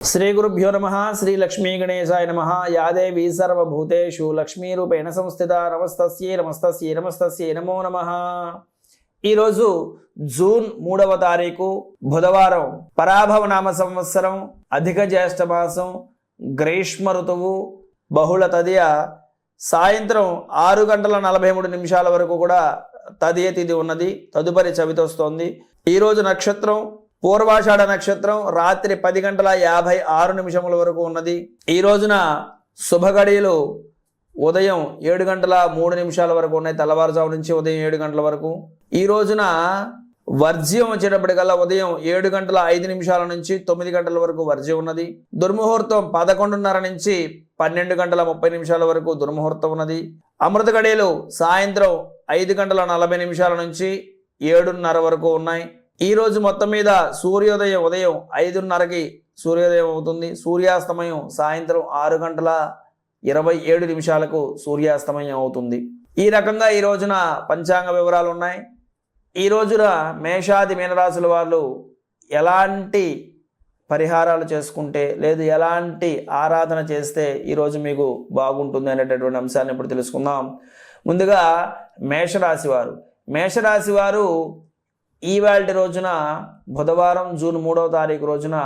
శ్రీ గురుభ్యో నమ. శ్రీ లక్ష్మీ గణేశాయ నమ. యా దేవీ సర్వభూతేషు లక్ష్మీరూపేణ సంస్థిత. నమస్తస్యై నమస్తస్యై నమస్తస్యై నమో నమ. ఈరోజు జూన్ 3వ తారీఖు బుధవారం, పరాభవ నామ సంవత్సరం, అధిక జ్యేష్ఠ మాసం, గ్రీష్మ ఋతువు, బహుళ తదియ, సాయంత్రం 6:43 వరకు కూడా తదియ తిథి ఉన్నది. తదుపరి చవితి వస్తోంది. ఈరోజు నక్షత్రం పూర్వాషాఢ నక్షత్రం రాత్రి 10:56 వరకు ఉన్నది. ఈ రోజున శుభగడియలు ఉదయం 7:03 వరకు ఉన్నాయి, తెల్లవారుజాము నుంచి ఉదయం 7 గంటల వరకు. ఈ రోజున వర్జ్యం వచ్చేటప్పటికల్లా ఉదయం 7:05 నుంచి 9 గంటల వరకు వర్జ్యం ఉన్నది. దుర్ముహూర్తం 11:30 నుంచి 12:30 వరకు దుర్ముహూర్తం ఉన్నది. అమృత గడియలు సాయంత్రం 5:40 నుంచి 7:30 వరకు ఉన్నాయి. ఈ రోజు మొత్తం మీద సూర్యోదయం ఉదయం 5:30కి సూర్యోదయం అవుతుంది. సూర్యాస్తమయం సాయంత్రం 6:27 సూర్యాస్తమయం అవుతుంది. ఈ రకంగా ఈ రోజున పంచాంగ వివరాలు ఉన్నాయి. ఈ రోజున మేషాది మీనరాశుల వాళ్ళు ఎలాంటి పరిహారాలు చేసుకుంటే, లేదు ఎలాంటి ఆరాధన చేస్తే ఈరోజు మీకు బాగుంటుంది అనేటటువంటి అంశాలను ఇప్పుడు తెలుసుకుందాం. ముందుగా మేషరాశి వారు ఈవాల్టి రోజున బుధవారం జూన్ 3వ తారీఖు రోజున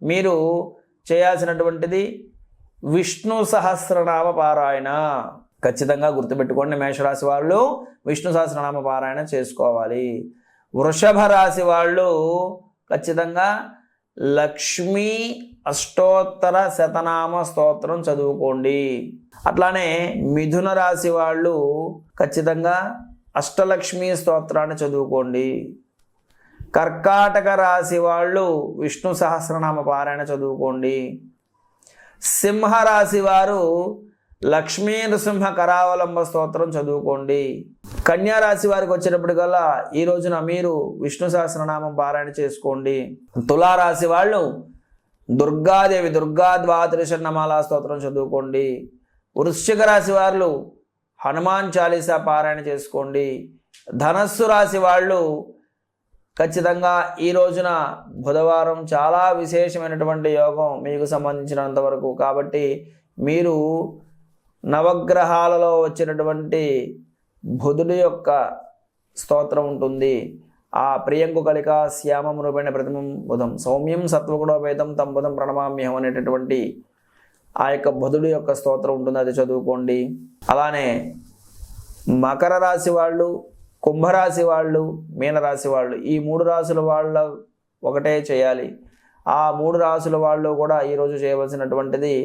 మీరు చేయాల్సినటువంటిది విష్ణు సహస్రనామ పారాయణ. ఖచ్చితంగా గుర్తుపెట్టుకోండి, మేషరాశి వాళ్ళు విష్ణు సహస్రనామ పారాయణ చేసుకోవాలి. వృషభ రాశి వాళ్ళు ఖచ్చితంగా లక్ష్మీ అష్టోత్తర శతనామ స్తోత్రం చదువుకోండి. అట్లానే మిథున రాశి వాళ్ళు ఖచ్చితంగా అష్టలక్ష్మీ స్తోత్రాన్ని చదువుకోండి. కర్కాటక రాశి వాళ్ళు విష్ణు సహస్రనామ పారాయణ చదువుకోండి. సింహరాశి వారు లక్ష్మీ నృసింహ కరావలంబ స్తోత్రం చదువుకోండి. కన్యా రాశి వారికి వచ్చేటప్పటికల్లా ఈ రోజున మీరు విష్ణు సహస్రనామం పారాయణ చేసుకోండి. తులారాశి వాళ్ళు దుర్గాదేవి దుర్గా ద్వాదశన్నమాల స్తోత్రం చదువుకోండి. వృశ్చిక రాశి వాళ్ళు హనుమాన్ చాలీసా పారాయణ చేసుకోండి. ధనస్సు రాశి వాళ్ళు ఖచ్చితంగా ఈ రోజున బుధవారం చాలా విశేషమైనటువంటి యోగం మీకు సంబంధించినంత వరకు. కాబట్టి మీరు నవగ్రహాలలో వచ్చినటువంటి బుధుడి యొక్క స్తోత్రం ఉంటుంది. ఆ ప్రియంకు కలిక శ్యామం రూపేణ ప్రతిమం బుధం సౌమ్యం సత్వగుణోపేతం తం బుధం ప్రణమామ్యహం అనేటటువంటి ఆ యొక్క బుధుడి యొక్క స్తోత్రం ఉంటుంది, అది చదువుకోండి. అలానే మకర రాశి వాళ్ళు, కుంభరాశి వాళ్ళు, మీనరాశి వాళ్ళు, ఈ 3 రాశుల వాళ్ళ ఒకటే చేయాలి. ఆ 3 రాశుల వాళ్ళు కూడా ఈరోజు చేయవలసినటువంటిది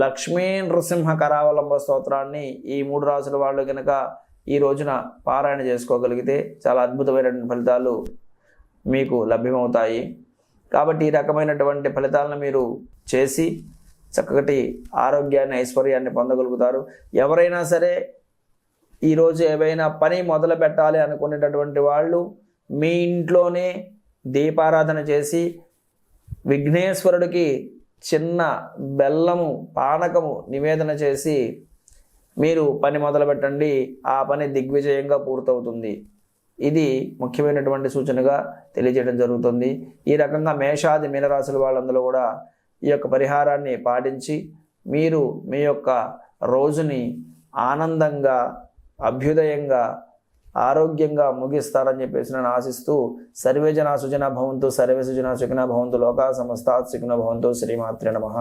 లక్ష్మీ నృసింహ కరావలంబ స్తోత్రాన్ని ఈ 3 రాశుల వాళ్ళు కనుక ఈ రోజున పారాయణ చేసుకోగలిగితే చాలా అద్భుతమైనటువంటి ఫలితాలు మీకు లభ్యమవుతాయి. కాబట్టి ఈ రకమైనటువంటి ఫలితాలను మీరు చేసి చక్కటి ఆరోగ్యాన్ని, ఐశ్వర్యాన్ని పొందగలుగుతారు. ఎవరైనా సరే ఈరోజు ఏవైనా పని మొదలు పెట్టాలి అనుకునేటటువంటి వాళ్ళు మీ ఇంట్లోనే దీపారాధన చేసి విఘ్నేశ్వరుడికి చిన్న బెల్లము పానకము నివేదన చేసి మీరు పని మొదలు పెట్టండి. ఆ పని దిగ్విజయంగా పూర్తవుతుంది. ఇది ముఖ్యమైనటువంటి సూచనగా తెలియజేయడం జరుగుతుంది. ఈ రకంగా మేషాది మీనరాశుల వాళ్ళందరూ కూడా ఈ యొక్క పరిహారాన్ని పాటించి మీరు మీ యొక్క రోజుని ఆనందంగా, అభ్యుదయంగా, ఆరోగ్యంగా ముగిస్తారని చెప్పేసి నేను ఆశిస్తూ సర్వే జనా సుజనా భవంతు, సర్వే సుజనా సుఖినో భవంతు, లోకా సమస్తాత్ సుఖినో భవంతు. శ్రీమాత్రే నమః.